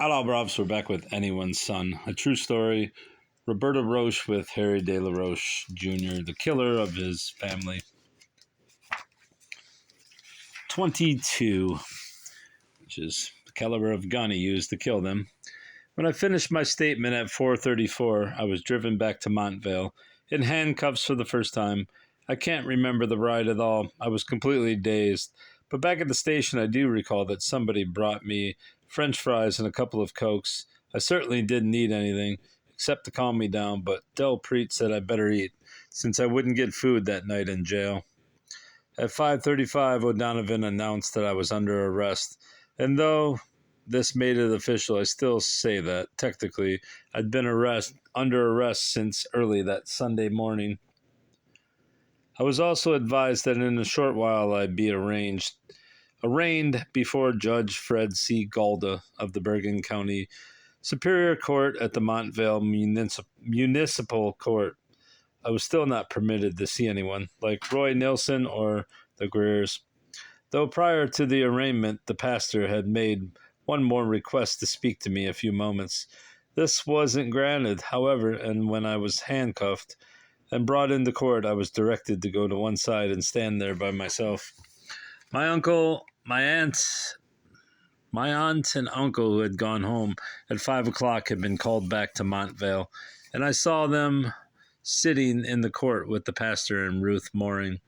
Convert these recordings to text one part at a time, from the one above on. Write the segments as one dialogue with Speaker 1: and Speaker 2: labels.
Speaker 1: Outlaw Robs, we're back with Anyone's Son, a true story. Roberta Roche with Harry de la Roche Jr., the killer of his family. 22, which is the caliber of gun he used to kill them. When I finished my statement at 4:34, I was driven back to Montvale, in handcuffs for the first time. I can't remember the ride at all. I was completely dazed. But back at the station, I do recall that somebody brought me French fries and a couple of Cokes. I certainly didn't need anything, except to calm me down, but Del Preet said I better eat, since I wouldn't get food that night in jail. At 5:35, O'Donovan announced that I was under arrest, and though this made it official, I still say that, technically, I'd been under arrest since early that Sunday morning. I was also advised that in a short while I'd be arraigned before Judge Fred C. Galda of the Bergen County Superior Court at the Montvale Municipal Court. I was still not permitted to see anyone, like Roy Nilsson or the Greers. Though prior to the arraignment, the pastor had made one more request to speak to me a few moments. This wasn't granted, however, and when I was handcuffed and brought into court, I was directed to go to one side and stand there by myself. My aunt and uncle, who had gone home at 5 o'clock, had been called back to Montvale, and I saw them sitting in the court with the pastor and Ruth Mooring.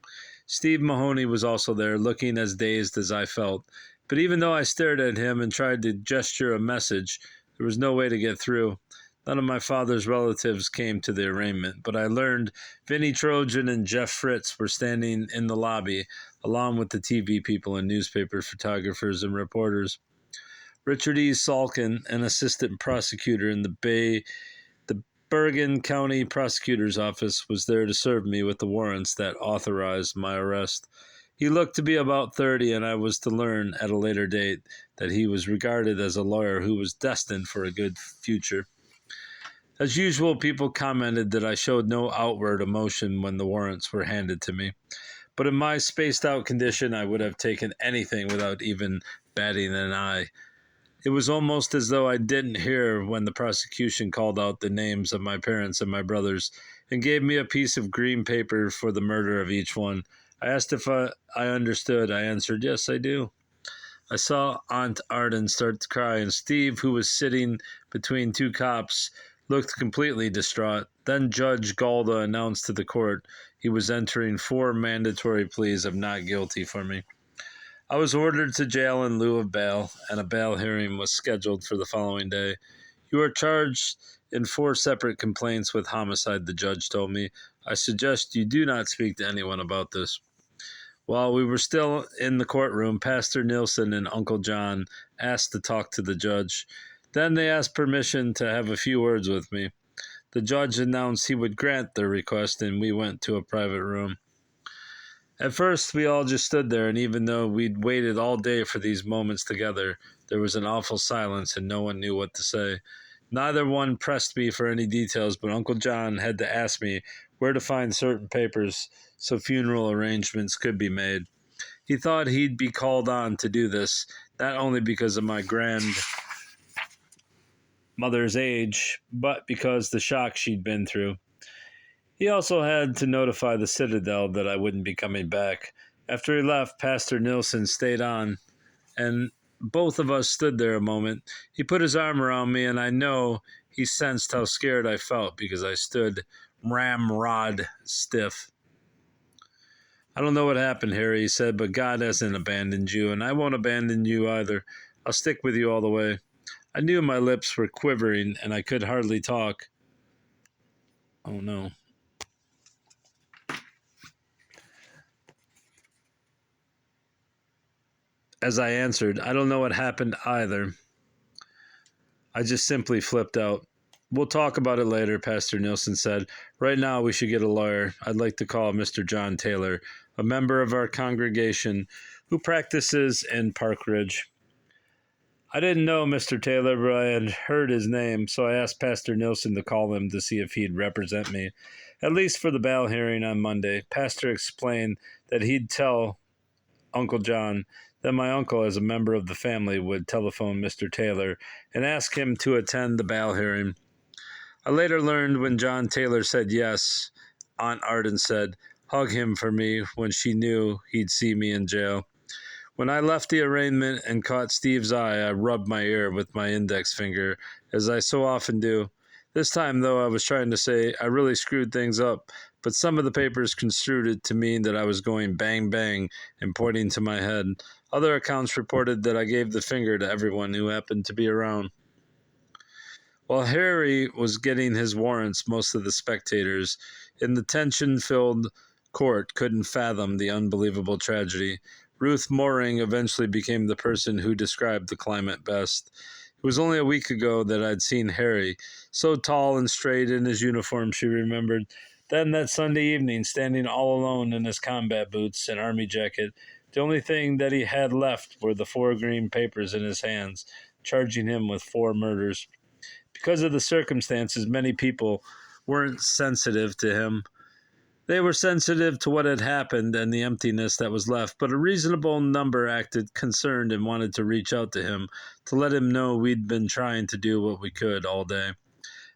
Speaker 1: Steve Mahoney was also there, looking as dazed as I felt. But even though I stared at him and tried to gesture a message, there was no way to get through. None of my father's relatives came to the arraignment, but I learned Vinnie Trojan and Jeff Fritz were standing in the lobby, along with the TV people and newspaper photographers and reporters. Richard E. Salkin, an assistant prosecutor in the Bergen County Prosecutor's Office, was there to serve me with the warrants that authorized my arrest. He looked to be about 30, and I was to learn at a later date that he was regarded as a lawyer who was destined for a good future. As usual, people commented that I showed no outward emotion when the warrants were handed to me. But in my spaced-out condition, I would have taken anything without even batting an eye. It was almost as though I didn't hear when the prosecution called out the names of my parents and my brothers and gave me a piece of green paper for the murder of each one. I asked if I understood. I answered, yes, I do. I saw Aunt Arden start to cry, and Steve, who was sitting between two cops, looked completely distraught. Then Judge Galda announced to the court he was entering 4 mandatory pleas of not guilty for me. I was ordered to jail in lieu of bail, and a bail hearing was scheduled for the following day. You are charged in 4 separate complaints with homicide, the judge told me. I suggest you do not speak to anyone about this. While we were still in the courtroom, Pastor Nilsson and Uncle John asked to talk to the judge. Then they asked permission to have a few words with me. The judge announced he would grant their request, and we went to a private room. At first, we all just stood there, and even though we'd waited all day for these moments together, there was an awful silence, and no one knew what to say. Neither one pressed me for any details, but Uncle John had to ask me where to find certain papers so funeral arrangements could be made. He thought he'd be called on to do this, not only because of my grandmother's age, but because the shock she'd been through. He also had to notify the Citadel that I wouldn't be coming back. After he left, Pastor Nilsson stayed on, and both of us stood there a moment. He put his arm around me, and I know he sensed how scared I felt because I stood ramrod stiff. I don't know what happened, Harry, he said, but God hasn't abandoned you, and I won't abandon you either. I'll stick with you all the way. I knew my lips were quivering, and I could hardly talk. Oh, no. As I answered, I don't know what happened either. I just simply flipped out. We'll talk about it later, Pastor Nilsson said. Right now, we should get a lawyer. I'd like to call Mr. John Taylor, a member of our congregation who practices in Park Ridge. I didn't know Mr. Taylor, but I had heard his name, so I asked Pastor Nilsson to call him to see if he'd represent me, at least for the bail hearing on Monday. Pastor explained that he'd tell Uncle John. Then my uncle, as a member of the family, would telephone Mr. Taylor and ask him to attend the bail hearing. I later learned when John Taylor said yes, Aunt Arden said, "Hug him for me," when she knew he'd see me in jail. When I left the arraignment and caught Steve's eye, I rubbed my ear with my index finger, as I so often do. This time, though, I was trying to say I really screwed things up, but some of the papers construed it to mean that I was going bang bang and pointing to my head. Other accounts reported that I gave the finger to everyone who happened to be around. While Harry was getting his warrants, most of the spectators in the tension-filled court couldn't fathom the unbelievable tragedy. Ruth Moring eventually became the person who described the climate best. It was only a week ago that I'd seen Harry, so tall and straight in his uniform, she remembered. Then that Sunday evening, standing all alone in his combat boots and army jacket, the only thing that he had left were the 4 green papers in his hands, charging him with 4 murders. Because of the circumstances, many people weren't sensitive to him. They were sensitive to what had happened and the emptiness that was left, but a reasonable number acted concerned and wanted to reach out to him to let him know we'd been trying to do what we could all day.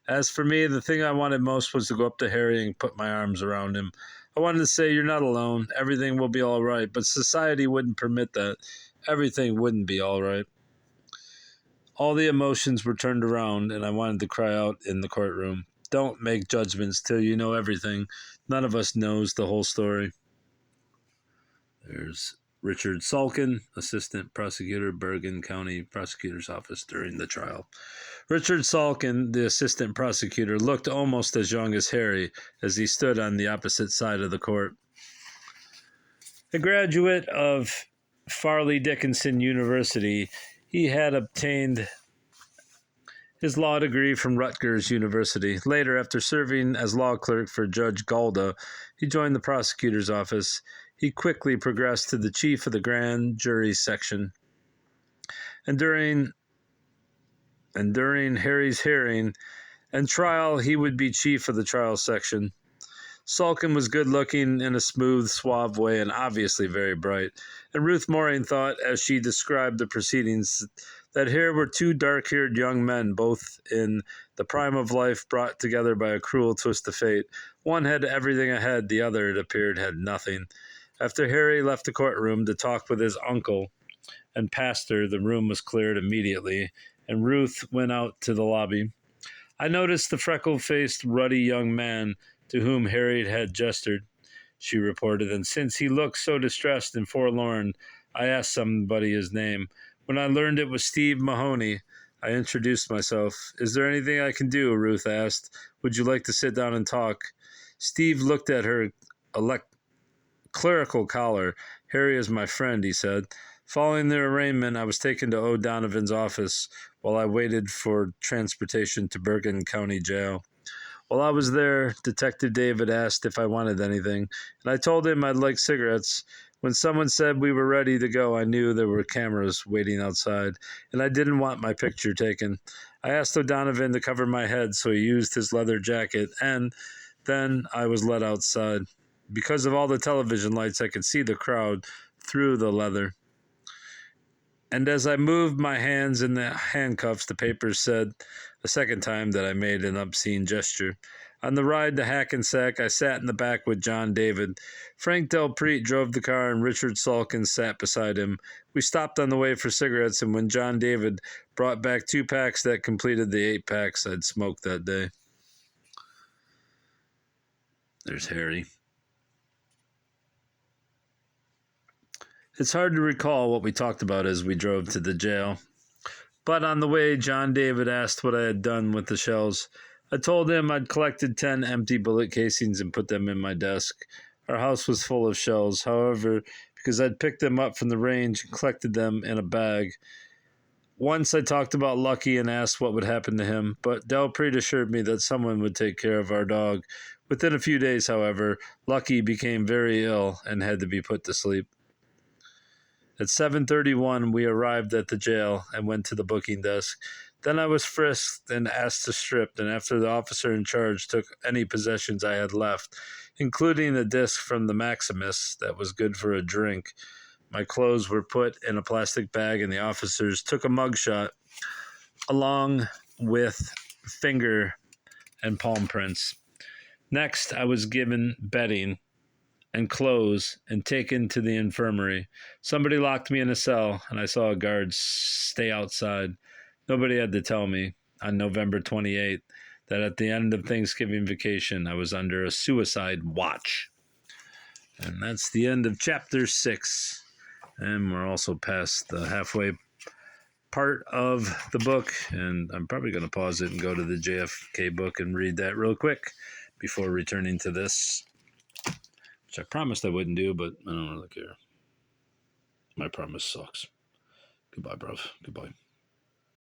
Speaker 1: As for me, the thing I wanted most was to go up to Harry and put my arms around him. I wanted to say, "You're not alone. Everything will be all right," but society wouldn't permit that. Everything wouldn't be all right. All the emotions were turned around, and I wanted to cry out in the courtroom. Don't make judgments till you know everything. None of us knows the whole story. There's Richard Salkin, Assistant Prosecutor, Bergen County Prosecutor's Office during the trial. Richard Salkin, the Assistant Prosecutor, looked almost as young as Harry as he stood on the opposite side of the court. A graduate of Farley Dickinson University, he had obtained his law degree from Rutgers University. Later, after serving as law clerk for Judge Galda, he joined the prosecutor's office. He quickly progressed to the chief of the grand jury section. And during Harry's hearing and trial, he would be chief of the trial section. Salkin was good-looking in a smooth, suave way and obviously very bright. And Ruth Moring thought, as she described the proceedings, that here were 2 dark-haired young men, both in the prime of life, brought together by a cruel twist of fate. One had everything ahead, the other, it appeared, had nothing. After Harry left the courtroom to talk with his uncle and pastor, the room was cleared immediately, and Ruth went out to the lobby. I noticed the freckle-faced, ruddy young man to whom Harry had gestured, she reported, and since he looked so distressed and forlorn, I asked somebody his name. When I learned it was Steve Mahoney, I introduced myself. "Is there anything I can do?" Ruth asked. "Would you like to sit down and talk?" Steve looked at her clerical collar. "Harry is my friend," he said. Following the arraignment, I was taken to O'Donovan's office while I waited for transportation to Bergen County Jail. While I was there, Detective David asked if I wanted anything, and I told him I'd like cigarettes. When someone said we were ready to go, I knew there were cameras waiting outside, and I didn't want my picture taken. I asked O'Donovan to cover my head, so he used his leather jacket, and then I was let outside. Because of all the television lights, I could see the crowd through the leather. And as I moved my hands in the handcuffs, the papers said a second time that I made an obscene gesture. On the ride to Hackensack, I sat in the back with John David. Frank Delpreet drove the car, and Richard Salkin sat beside him. We stopped on the way for cigarettes, and when John David brought back 2 packs that completed the 8 packs I'd smoked that day. There's Harry. It's hard to recall what we talked about as we drove to the jail. But on the way, John David asked what I had done with the shells. I told him I'd collected 10 empty bullet casings and put them in my desk. Our house was full of shells, however, because I'd picked them up from the range and collected them in a bag. Once I talked about Lucky and asked what would happen to him, but Delpreet assured me that someone would take care of our dog. Within a few days, however, Lucky became very ill and had to be put to sleep. At 7:31, we arrived at the jail and went to the booking desk. Then I was frisked and asked to strip, and after the officer in charge took any possessions I had left, including a disc from the Maximus that was good for a drink, My clothes were put in a plastic bag, and the officers took a mugshot along with finger and palm prints. Next, I was given bedding and clothes and taken to the infirmary. Somebody locked me in a cell, and I saw a guard stay outside. Nobody had to tell me on November 28th that at the end of Thanksgiving vacation, I was under a suicide watch. And that's the end of chapter 6. And we're also past the halfway part of the book, and I'm probably going to pause it and go to the JFK book and read that real quick before returning to this, which I promised I wouldn't do, but I don't really care. My promise sucks. Goodbye, bruv. Goodbye.